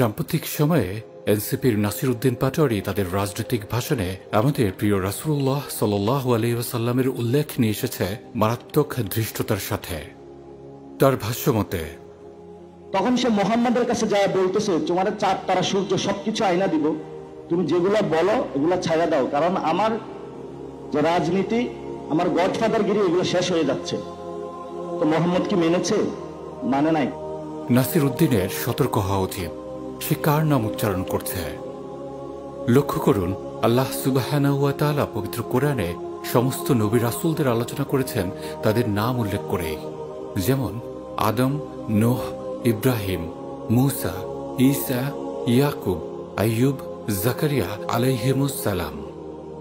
সাম্প্রতিক সময়ে এনসিপির নাসির উদ্দিন পাটোয়ারি তাদের রাজনৈতিক ভাষণে আমাদের প্রিয় রাসূলুল্লাহ সাল্লাল্লাহু আলাইহি ওয়াসাল্লামের উল্লেখ নিয়ে এসেছে মারাত্মক ধৃষ্টতার সাথে। তার ভাষ্যমতে, তখন সে মোহাম্মদের কাছে যায় বলতেছে, তোমার চাঁদ তারা সূর্য সবকিছু আইনা দিব, তুমি যেগুলো বলো এগুলো ছাড়া দাও, কারণ আমার যে রাজনীতি, আমার গডফাদারগিরি এগুলো শেষ হয়ে যাচ্ছে। তো মোহাম্মদ কি মেনেছে? মানে নাই। নাসির উদ্দিনের সতর্ক হওয়া উচিত, সে কার নাম উচ্চারণ করছে। লক্ষ্য করুন, আল্লাহ সুবহানাহু ওয়া তাআলা পবিত্র কোরআনে সমস্ত নবী রাসূলদের আলোচনা করেছেন তাদের নাম উল্লেখ করেই, যেমন আদম, নূহ, ইব্রাহিম, মূসা, ঈসা, ইয়াকুব, আইয়ুব, জাকারিয়া আলাইহিমুস সালাম।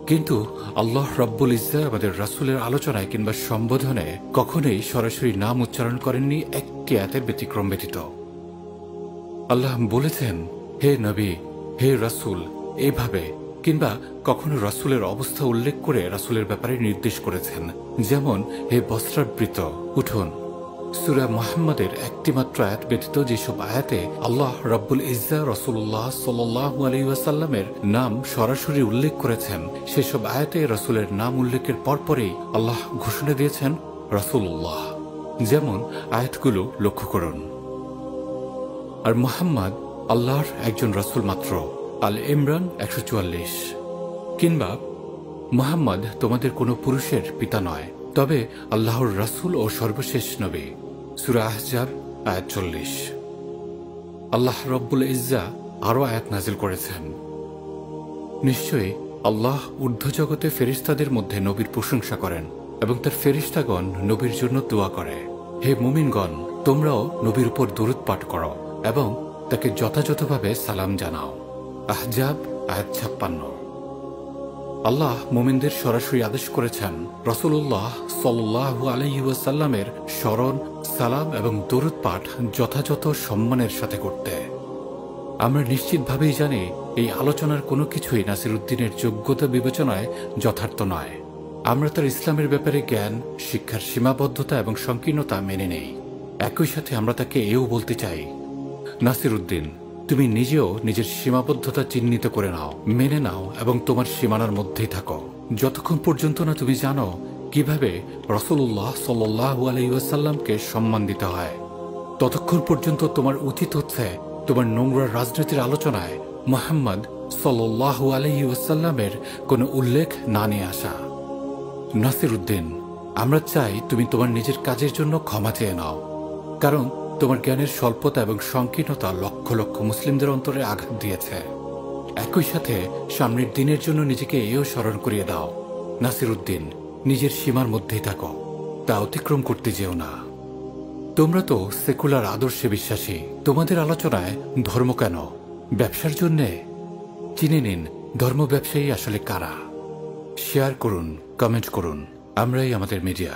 কিন্তু আল্লাহ রাব্বুল ইজ্জত আমাদের রাসূলের আলোচনায় কিংবা সম্বোধনে কখনোই সরাসরি নাম উচ্চারণ করেননি, একটি আয়াতের ব্যতিক্রম ব্যতীত। আল্লাহ বলেছেন, হে নবী, হে রাসূল, এইভাবে, কিংবা কখনো রাসূলের অবস্থা উল্লেখ করে রাসূলের ব্যাপারে নির্দেশ করেছেন, যেমন হে বস্ত্রাবৃত, উঠুন। সূরা মুহাম্মাদের একটিমাত্র আয়াত ব্যতীত যেসব আয়াতে আল্লাহ রাব্বুল ইজ্জত রাসূলুল্লাহ সাল্লাল্লাহু আলাইহি ওয়াসাল্লামের নাম সরাসরি উল্লেখ করেছেন, সেসব আয়াতে রাসূলের নাম উল্লেখের পরপরই আল্লাহ ঘোষণা দিয়েছেন রাসূলুল্লাহ। যেমন আয়াতগুলো লক্ষ্য করুন। আর মুহাম্মদ আল্লাহর একজন রাসূল মাত্র, আল ইমরান 144। কিংবা মুহাম্মদ তোমাদের কোনো পুরুষের পিতা নয়, তবে আল্লাহর রাসূল ও সর্বশেষ নবী, সূরা আহজাব আয়াত 40। আল্লাহ রাব্বুল ইজ্জত আরও আয়াত নাজিল করেছেন, নিশ্চয়ই আল্লাহ ঊর্ধ্ব জগতে ফেরেশতাদের মধ্যে নবীর প্রশংসা করেন এবং তার ফেরেশতাগণ নবীর জন্য দোয়া করে। হে মুমিনগণ, তোমরাও নবীর উপর দরুদ পাঠ করো এবং তাকে যথাযথভাবে সালাম জানাও। আহজাব আয়াত 56। আল্লাহ মুমিনদের সরাসরি আদেশ করেছেন রাসূলুল্লাহ সাল্লাল্লাহু আলাইহি ওয়াসাল্লামের স্মরণ, সালাম এবং দরুদ পাঠ যথাযথ সম্মানের সাথে করতে। আমরা নিশ্চিতভাবেই জানি এই আলোচনার কোনো কিছুই নাসির উদ্দিনের যোগ্যতা বিবেচনায় যথার্থ নয়। আমরা তার ইসলামের ব্যাপারে জ্ঞান, শিক্ষার সীমাবদ্ধতা এবং সংকীর্ণতা মেনে নেই। একই সাথে আমরা তাকে এও বলতে চাই, নাসির উদ্দিন, তুমি নিজেও নিজের সীমাবদ্ধতা চিহ্নিত করে নাও, মেনে নাও এবং তোমার সীমানার মধ্যেই থাকো, যতক্ষণ পর্যন্ত না তুমি জানো কিভাবে রাসূলুল্লাহ সাল্লাল্লাহু আলাইহি ওয়াসাল্লামকে সম্মান দিতে হয়। ততক্ষণ পর্যন্ত তোমার উচিত হচ্ছে তোমার নোংরা রাজনীতির আলোচনায় মুহাম্মদ সাল্লাল্লাহু আলাইহি ওয়াসাল্লামের কোনো উল্লেখ না নিয়ে আসা। নাসির উদ্দিন, আমরা চাই তুমি তোমার নিজের কাজের জন্য ক্ষমা চেয়ে নাও, কারণ তোমার জ্ঞানের স্বল্পতা এবং সংকীর্ণতা লক্ষ লক্ষ মুসলিমদের অন্তরে আঘাত দিয়েছে। একই সাথে সামনের দিনের জন্য নিজেকে এও স্মরণ করিয়ে দাও, নাসির উদ্দিন, নিজের সীমার মধ্যেই থাকো, তা অতিক্রম করতে যেও না। তোমরা তো সেকুলার আদর্শে বিশ্বাসী, তোমাদের আলোচনায় ধর্ম কেন? ব্যবসার জন্যে? চিনে নিন ধর্ম ব্যবসায়ী আসলে কারা। শেয়ার করুন, কমেন্ট করুন। আমরাই আমাদের মিডিয়া।